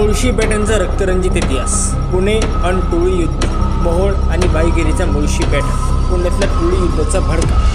मुळशी पॅटर्नचा रक्तरंजित इतिहास. पुणे अन टोळी युद्ध. मोहोळ आणि भाईगिरीचा मुळशी पॅटर्न. पुण्यातल्या टोळी युद्धाचा भडका.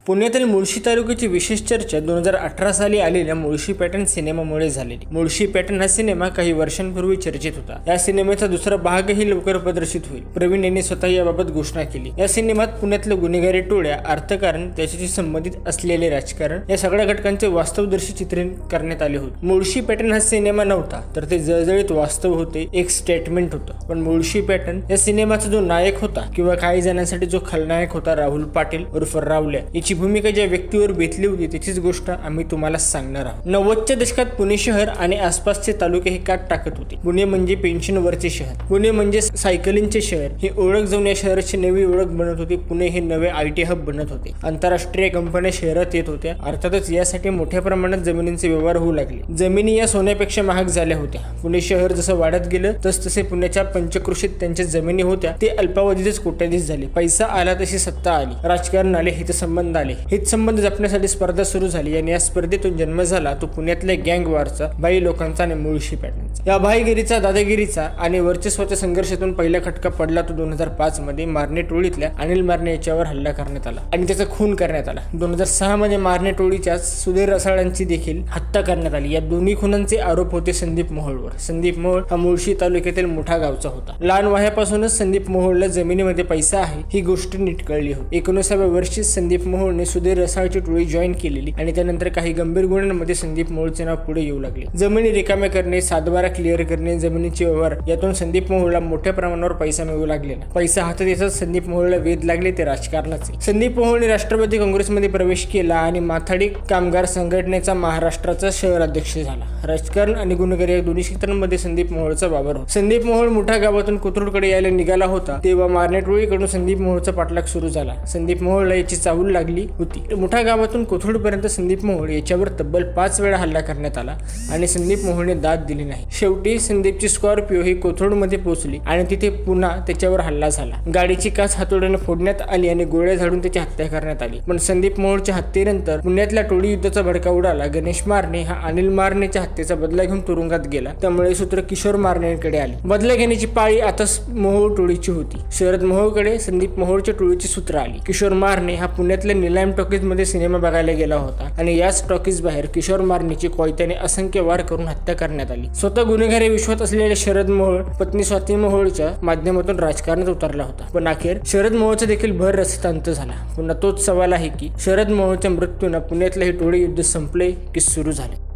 पुण्यातील मुळशी तालुक्याची विशेष चर्चा 2018 साली आलेल्या मुळशी पॅटर्न सिनेमामुळे झालेली. मुळशी पॅटर्न हा सिनेमा काही वर्षांपूर्वी चर्चेत होता. या सिनेमाचा दुसरा भागही लवकर प्रदर्शित होईल. प्रवीण यांनी स्वतः याबाबत घोषणा केली. या सिनेमात पुण्यातल्या गुन्हेगारी टोळ्या, अर्थकारण, त्याच्याशी संबंधित असलेले राजकारण या सगळ्या घटकांचे वास्तवदर्शी चित्रण करण्यात आले होते. मुळशी पॅटर्न हा सिनेमा नव्हता, तर ते जळजळीत वास्तव होते, एक स्टेटमेंट होतं. पण मुळशी पॅटर्न या सिनेमाचा जो नायक होता किंवा काही जणांसाठी जो खलनायक होता, राहुल पाटील उर्फ रावल्या, याची भूमिका ज्या व्यक्तीवर बेतली होती त्याचीच गोष्ट आम्ही तुम्हाला सांगणार आहोत. 90च्या दशकात पुणे शहर आणि आसपासचे तालुके हे काट टाकत होते. पुणे म्हणजे पेन्शनवरचे शहर, पुणे म्हणजे सायकलिंगचे शहर ही ओळख जाऊन या शहराची नवी ओळख बनत होती. पुणे हे नवे IT हब बनत होते. आंतरराष्ट्रीय कंपन्या शहरात येत होत्या. अर्थातच यासाठी मोठ्या प्रमाणात जमिनींचे व्यवहार होऊ लागले. जमिनी या सोन्यापेक्षा महाग झाल्या होत्या. पुणे शहर जसं वाढत गेलं तसतसे पुण्याच्या पंचक्रोशीत त्यांच्या जमिनी होत्या ते अल्पावधीतच कोट्याधीश झाले. पैसा आला तशी सत्ता आली, राजकारण आले, हितसंबंध आले. हितसंबंध जपण्यासाठी स्पर्धा सुरू झाली आणि या स्पर्धेतून जन्म झाला तो पुण्यातल्या गँग वॉरचा, बाई लोकांचा आणि मुळशी पॅटर्नचा. या भाईगिरीचा, दादागिरीचा आणि वर्चस्वाच्या संघर्षातून पहिला खटका पडला तो 2005 मध्ये मारणे टोळीतल्या अनिल मारणे याच्यावर हल्ला करण्यात आला आणि त्याचा खून करण्यात आला. 2006 मध्ये मारणे टोळीच्या सुधीर रसाळांची देखील हत्या करण्यात आली. या दोन्ही खुनांचे आरोप होते संदीप मोहोळवर. संदीप मोहोळ हा मुळशी तालुक्यातील मोठा गावचा होता. लहान वयापासूनच संदीप मोहोळला जमिनीमध्ये पैसा आहे ही गोष्ट नीट कळली होती. 19व्या वर्षी संदीप मोहोळने सुधीर रसाळची टोळी जॉईन केलेली आणि त्यानंतर काही गंभीर गुन्ह्यांमध्ये संदीप मोहोळचे नाव पुढे येऊ लागले. जमिनी रिकाम्या करणे, सातबारा क्लिअर करणे, जमिनीचे व्यवहार यातून संदीप मोहोळला मोठ्या प्रमाणावर पैसा मिळू लागलेला. पैसा हातात येताच संदीप मोहोळला वेध लागले ते राजकारणाचे. संदीप मोहोळने राष्ट्रवादी काँग्रेसमध्ये प्रवेश केला आणि माथाडी कामगार संघटनेचा महाराष्ट्राचा शहर अध्यक्ष झाला. राजकारण आणि गुन्हेगारी या दोन्ही क्षेत्रांमध्ये संदीप मोहोळचा वावर होता. संदीप मोहोळ मोठ्या गावातून कोथरूडकडे यायला निघाला होता तेव्हा मारणे टोळीकडून संदीप मोहोळचा पाठलाग सुरू झाला. संदीप मोहोळला याची चाहूल लागली होती. मोठ्या गावातून कोथरूडपर्यंत संदीप मोहोळ याच्यावर तब्बल 5 वेळा हल्ला करण्यात आला आणि संदीप मोहोळने दाद दिली नाही. शेवटी संदीपची स्कॉर्पिओ ही कोथरूडमध्ये पोहोचली आणि तिथे पुन्हा त्याच्यावर हल्ला झाला. गाडीची काच हातोड्याने फोडण्यात आली आणि गोळ्या झाडून त्याची हत्या करण्यात आली. पण संदीप मोहोळच्या हत्येनंतर पुण्यातल्या टोळी युद्धाचा भडका उडाला. गणेश मारणे हा अनिल मारणेच्या हत्येचा बदला घेऊन तुरुंगात गेला. त्यामुळे सूत्र किशोर मारणेकडे आले. बदला घेण्याची पाळी आता मोहोळ टोळीची होती. शरद मोहोळकडे संदीप मोहोळच्या टोळीची सूत्र आली. किशोर मारणे हा पुण्यातल्या निलाम टॉकीज मध्ये सिनेमा बघायला गेला होता आणि याच टॉकीज बाहेर किशोर मारणेची कोयत्याने असंख्य वार करून हत्या करण्यात आली. स्वतः गुन्हेगारी विश्वात असलेले शरद मोहोळ पत्नी स्वाती मोहोळच्या माध्यमातून राजकारणात उतरला होता. पण अखेर शरद मोहोळचा देखील भर रस्त्यात अंत झाला. पुन्हा तोच सवाल आहे की शरद मोहोळच्या मृत्यूने पुण्यातलं हे टोळी युद्ध संपले की सुरू झाले.